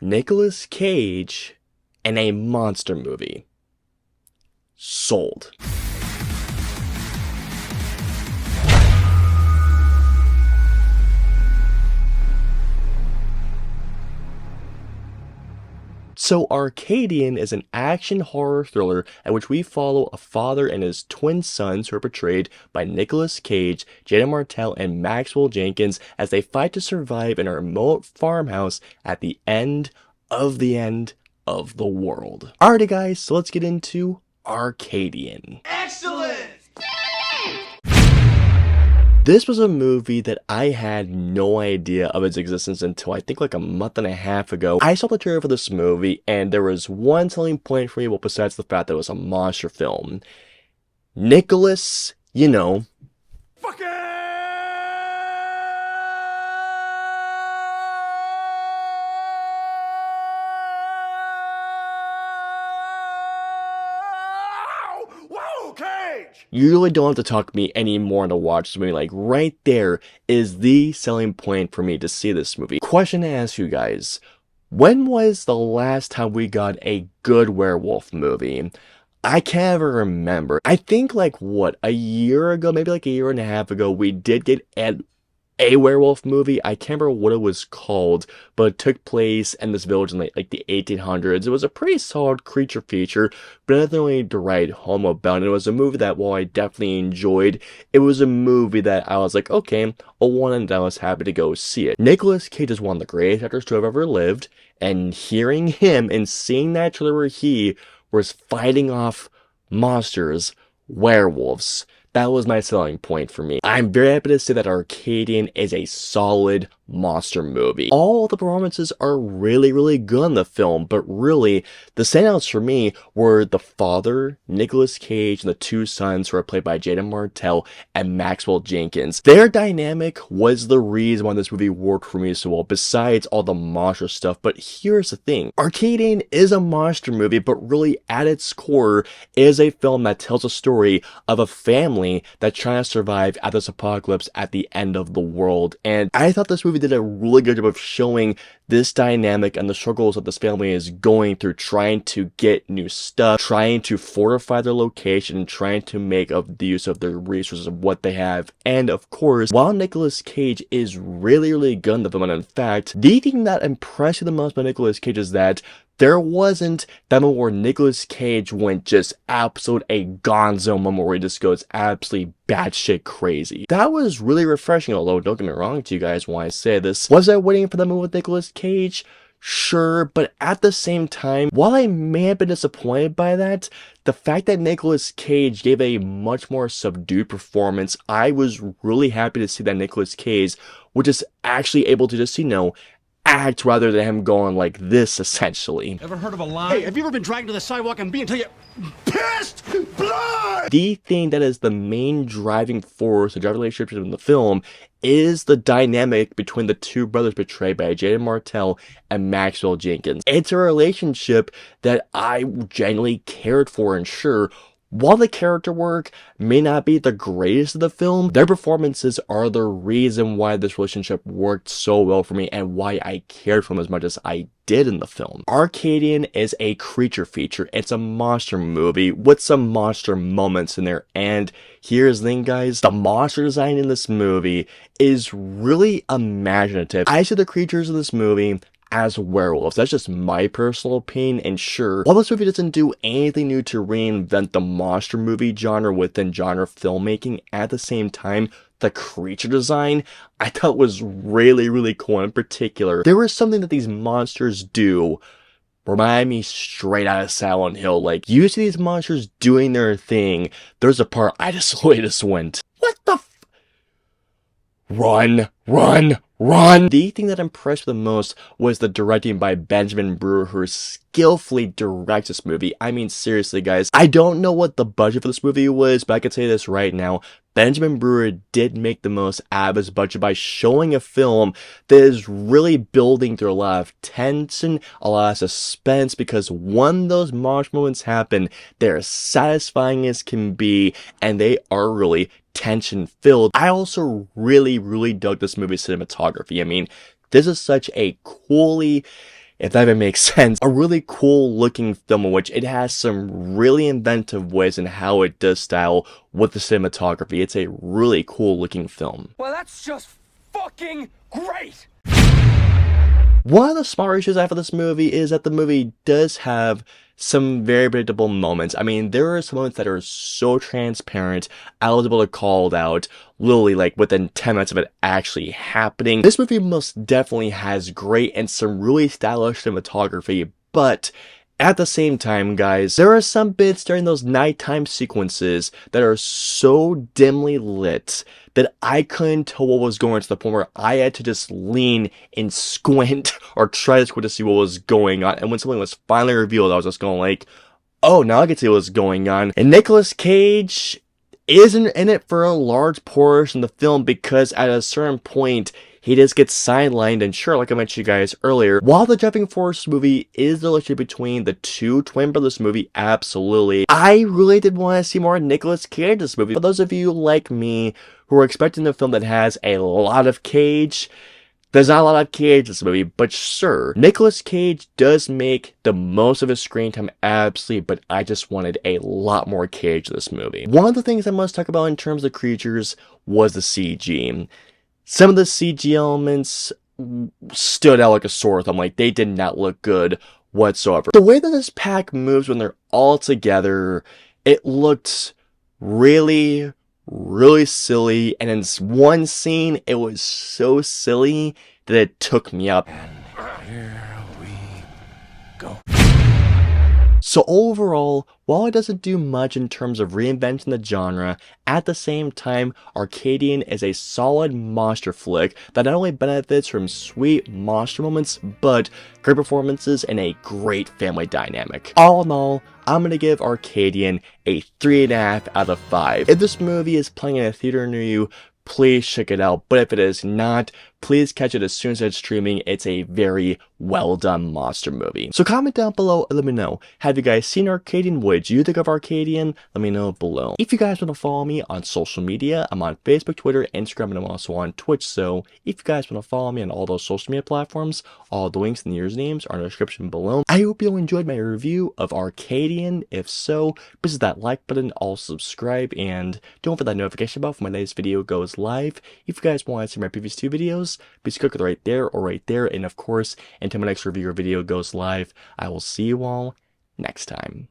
Nicolas Cage in a monster movie. Sold. So Arcadian is an action horror thriller in which we follow a father and his twin sons who are portrayed by Nicolas Cage, Jaden Martell, and Maxwell Jenkins as they fight to survive in a remote farmhouse at the end of the world. Alrighty guys, so let's get into Arcadian. Excellent! This was a movie that I had no idea of its existence until I think like a month and a half ago. I saw the trailer for this movie and there was one selling point for me, well, besides the fact that it was a monster film. Nicolas, you know. Cage! You really don't have to talk to me anymore to watch this movie. Like, right there is the selling point for me to see this movie. Question to ask you guys. When was the last time we got a good werewolf movie? I can't ever remember. I think like, what, a year ago, maybe like a year and a half ago, we did get a werewolf movie. I can't remember what it was called, but it took place in this village in like the 1800s. It was a pretty solid creature feature, but nothing really to write home about. And it was a movie that, while I definitely enjoyed, it was a movie that I was like, okay, I'll want, and I was happy to go see it. Nicolas Cage is one of the greatest actors to have ever lived, and hearing him and seeing that trailer where he was fighting off monsters, werewolves, that was my selling point for me. I'm very happy to say that Arcadian is a solid monster movie. All the performances are really good in the film, but really, the standouts for me were the father, Nicolas Cage, and the two sons who are played by Jaden Martell and Maxwell Jenkins. Their dynamic was the reason why this movie worked for me so well, besides all the monster stuff. But here's the thing. Arcadian is a monster movie, but really at its core is a film that tells a story of a family that's trying to survive at this apocalypse at the end of the world. And I thought this movie did a really good job of showing this dynamic and the struggles that this family is going through, trying to get new stuff, trying to fortify their location, trying to make the use of their resources of what they have. And of course, while Nicolas Cage is really good in the film, and in fact, the thing that impressed me the most by Nicolas Cage is that there wasn't that moment where Nicolas Cage went just absolute a gonzo moment where he just goes absolutely batshit crazy. That was really refreshing, although don't get me wrong to you guys when I say this. Was I waiting for that moment with Nicolas Cage? Sure, but at the same time, while I may have been disappointed by that, the fact that Nicolas Cage gave a much more subdued performance, I was really happy to see that Nicolas Cage was just actually able to just, you know, act rather than him going like this, essentially. Ever heard of a line? Hey, have you ever been dragged to the sidewalk and beat until you pissed blood? The thing that is the main driving force, the driving relationship in the film, is the dynamic between the two brothers portrayed by Jaden Martell and Maxwell Jenkins. It's a relationship that I genuinely cared for, and sure, while the character work may not be the greatest of the film, their performances are the reason why this relationship worked so well for me and why I cared for them as much as I did in the film. Arcadian is a creature feature. It's a monster movie with some monster moments in there. And here's the thing, guys. The monster design in this movie is really imaginative. I see the creatures in this movie as werewolves. That's just my personal opinion, and sure, while this movie doesn't do anything new to reinvent the monster movie genre within genre filmmaking, at the same time, the creature design I thought was really cool. In particular, there was something that these monsters do remind me straight out of Silent Hill. Like, you see these monsters doing their thing, there's a part I just went, what the Run! The thing that impressed me the most was the directing by Benjamin Brewer, who skillfully directs this movie. I mean, seriously, guys, I don't know what the budget for this movie was, but I can say this right now. Benjamin Brewer did make the most out of his budget by showing a film that is really building through a lot of tension, a lot of suspense, because when those monster moments happen, they're satisfying as can be, and they are really tension-filled. I also really dug this movie's cinematography. I mean, this is such a coolly if that even makes sense. A really cool looking film in which it has some really inventive ways in how it does style with the cinematography. It's a really cool looking film. Well, that's just fucking great! One of the smaller issues I have with this movie is that the movie does have some very predictable moments. I mean, there are some moments that are so transparent, I was able to call it out literally like within 10 minutes of it actually happening. This movie most definitely has great and some really stylish cinematography, but at the same time, guys, there are some bits during those nighttime sequences that are so dimly lit that I couldn't tell what was going on, to the point where I had to just lean and squint or try to squint to see what was going on. And when something was finally revealed, I was just going like, oh, now I can see what's going on. And Nicolas Cage isn't in it for a large portion of the film because at a certain point, he just gets sidelined, and sure, like I mentioned to you guys earlier, while the Jumping Force movie is the relationship between the two twin brothers movie, absolutely, I really did want to see more Nicolas Cage in this movie. For those of you like me who are expecting a film that has a lot of Cage, there's not a lot of Cage in this movie, but sure, Nicolas Cage does make the most of his screen time, absolutely, but I just wanted a lot more Cage in this movie. One of the things I must talk about in terms of creatures was the CG. Some of the CG elements stood out like a sore thumb. Like, they did not look good whatsoever. The way that this pack moves when they're all together, it looked really, really silly. And in one scene, it was so silly that it took me up. And here we go. So overall, while it doesn't do much in terms of reinventing the genre, at the same time, Arcadian is a solid monster flick that not only benefits from sweet monster moments, but great performances and a great family dynamic. All in all, I'm going to give Arcadian a 3.5 out of 5. If this movie is playing in a theater near you, please check it out, but if it is not, please catch it as soon as it's streaming. It's a very well done monster movie. So comment down below and let me know, have you guys seen Arcadian? What did you think of Arcadian? Let me know below. If you guys want to follow me on social media, I'm on Facebook, Twitter, Instagram, and I'm also on Twitch. So if you guys want to follow me on all those social media platforms, all the links and the usernames are in the description below. I hope you enjoyed my review of Arcadian. If so, please hit that like button, also subscribe, and don't forget that notification bell for my latest video goes live. If you guys want to see my previous 2 videos, please click it right there or right there. And of course, until my next review or video goes live, I will see you all next time.